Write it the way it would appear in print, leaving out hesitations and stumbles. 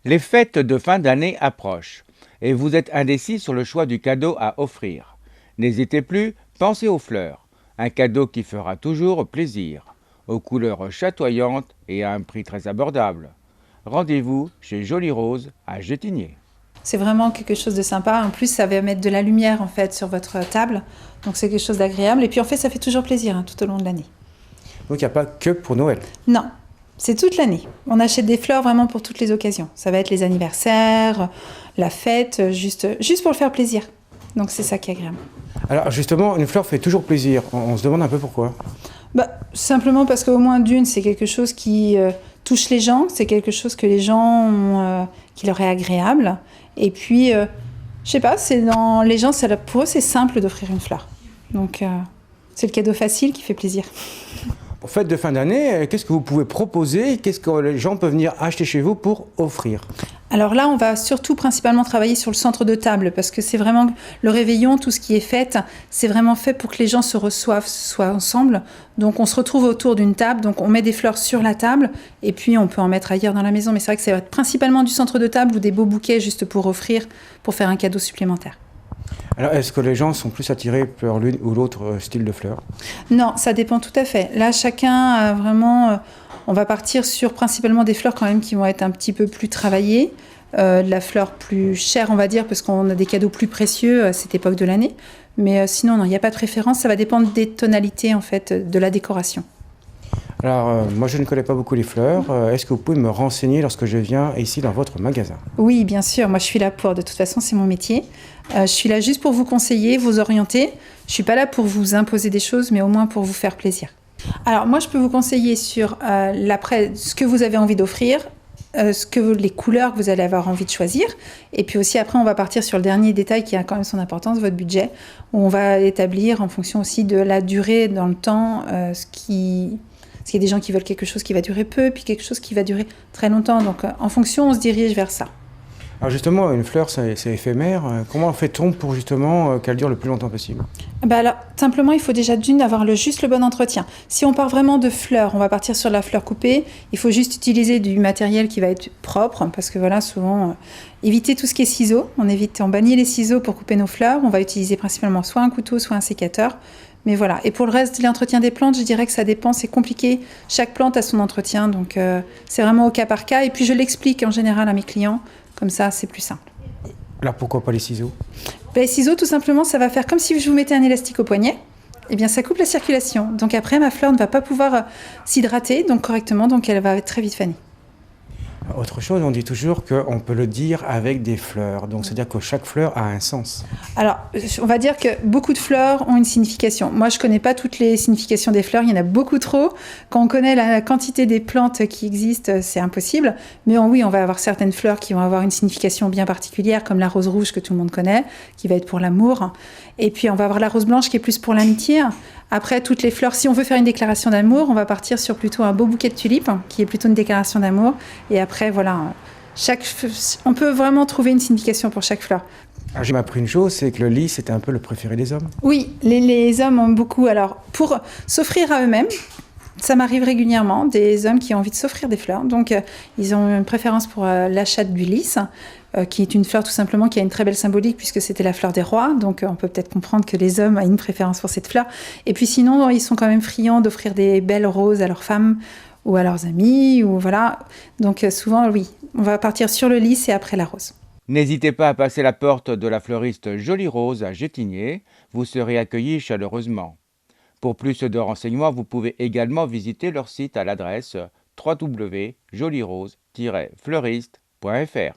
Les fêtes de fin d'année approchent et vous êtes indécis sur le choix du cadeau à offrir. N'hésitez plus, pensez aux fleurs, un cadeau qui fera toujours plaisir, aux couleurs chatoyantes et à un prix très abordable. Rendez-vous chez Jolie Rose à Gétigné. C'est vraiment quelque chose de sympa. En plus, ça va mettre de la lumière en fait sur votre table. Donc c'est quelque chose d'agréable. Et puis en fait, ça fait toujours plaisir tout au long de l'année. Donc il n'y a pas que pour Noël. Non, c'est toute l'année. On achète des fleurs vraiment pour toutes les occasions. Ça va être les anniversaires, la fête, juste pour le faire plaisir. Donc c'est ça qui est agréable. Alors justement, une fleur fait toujours plaisir. On se demande un peu pourquoi. Simplement parce qu'au moins d'une, c'est quelque chose qui touche les gens. C'est quelque chose que les gens ont, qui leur est agréable. Et puis, je sais pas, les gens, pour eux, c'est simple d'offrir une fleur. Donc c'est le cadeau facile qui fait plaisir. Pour fête de fin d'année, qu'est-ce que vous pouvez proposer? Qu'est-ce que les gens peuvent venir acheter chez vous pour offrir? Alors là, on va surtout principalement travailler sur le centre de table parce que c'est vraiment le réveillon, tout ce qui est fête, c'est vraiment fait pour que les gens se reçoivent, soient ensemble. Donc on se retrouve autour d'une table, donc on met des fleurs sur la table et puis on peut en mettre ailleurs dans la maison. Mais c'est vrai que ça va être principalement du centre de table ou des beaux bouquets juste pour offrir, pour faire un cadeau supplémentaire. Alors est-ce que les gens sont plus attirés par l'une ou l'autre style de fleurs? Non, ça dépend tout à fait. Là, chacun a vraiment... on va partir sur principalement des fleurs quand même qui vont être un petit peu plus travaillées, de la fleur plus chère, on va dire, parce qu'on a des cadeaux plus précieux à cette époque de l'année. Mais sinon, non, il n'y a pas de préférence. Ça va dépendre des tonalités, en fait, de la décoration. Alors moi je ne connais pas beaucoup les fleurs. Est-ce que vous pouvez me renseigner lorsque je viens ici dans votre magasin? Oui, bien sûr. Moi, je suis là pour... De toute façon, c'est mon métier. Je suis là juste pour vous conseiller, vous orienter. Je ne suis pas là pour vous imposer des choses, mais au moins pour vous faire plaisir. Alors moi, je peux vous conseiller sur ce que vous avez envie d'offrir, les couleurs que vous allez avoir envie de choisir. Et puis aussi, après, on va partir sur le dernier détail qui a quand même son importance, votre budget, où on va établir en fonction aussi de la durée dans le temps, parce qu'il y a des gens qui veulent quelque chose qui va durer peu, puis quelque chose qui va durer très longtemps. Donc en fonction, on se dirige vers ça. Alors justement, une fleur, c'est éphémère. Comment fait-on pour justement qu'elle dure le plus longtemps possible? Alors, simplement, il faut déjà avoir juste le bon entretien. Si on part vraiment de fleurs, on va partir sur la fleur coupée. Il faut juste utiliser du matériel qui va être propre, parce que voilà, souvent, éviter tout ce qui est ciseaux. On bannit les ciseaux pour couper nos fleurs. On va utiliser principalement soit un couteau, soit un sécateur. Mais voilà. Et pour le reste, l'entretien des plantes, je dirais que ça dépend. C'est compliqué. Chaque plante a son entretien, donc c'est vraiment au cas par cas. Et puis, je l'explique en général à mes clients. Comme ça, c'est plus simple. Alors pourquoi pas les ciseaux? Les ciseaux, tout simplement, ça va faire comme si je vous mettais un élastique au poignet. Eh bien, ça coupe la circulation. Donc après, ma fleur ne va pas pouvoir s'hydrater correctement, donc elle va être très vite fanée. Autre chose, on dit toujours qu'on peut le dire avec des fleurs. Donc c'est-à-dire que chaque fleur a un sens. Alors, on va dire que beaucoup de fleurs ont une signification. Moi, je ne connais pas toutes les significations des fleurs, il y en a beaucoup trop. Quand on connaît la quantité des plantes qui existent, c'est impossible. Mais oui, on va avoir certaines fleurs qui vont avoir une signification bien particulière, comme la rose rouge que tout le monde connaît, qui va être pour l'amour. Et puis, on va avoir la rose blanche qui est plus pour l'amitié. Après, toutes les fleurs, si on veut faire une déclaration d'amour, on va partir sur plutôt un beau bouquet de tulipes, qui est plutôt une déclaration d'amour. Et après, voilà, on peut vraiment trouver une signification pour chaque fleur. Alors, j'ai appris une chose, c'est que le lys, c'était un peu le préféré des hommes. Oui, les hommes ont beaucoup. Alors, pour s'offrir à eux-mêmes, ça m'arrive régulièrement, des hommes qui ont envie de s'offrir des fleurs. Donc, ils ont une préférence pour l'achat du lys, qui est une fleur tout simplement qui a une très belle symbolique puisque c'était la fleur des rois. Donc, on peut peut-être comprendre que les hommes ont une préférence pour cette fleur. Et puis sinon, ils sont quand même friands d'offrir des belles roses à leurs femmes ou à leurs amis. Ou voilà. Donc, souvent, oui, on va partir sur le lys et après la rose. N'hésitez pas à passer la porte de la fleuriste Jolie Rose à Gétigné. Vous serez accueillis chaleureusement. Pour plus de renseignements, vous pouvez également visiter leur site à l'adresse www.jolierose-fleuriste.fr.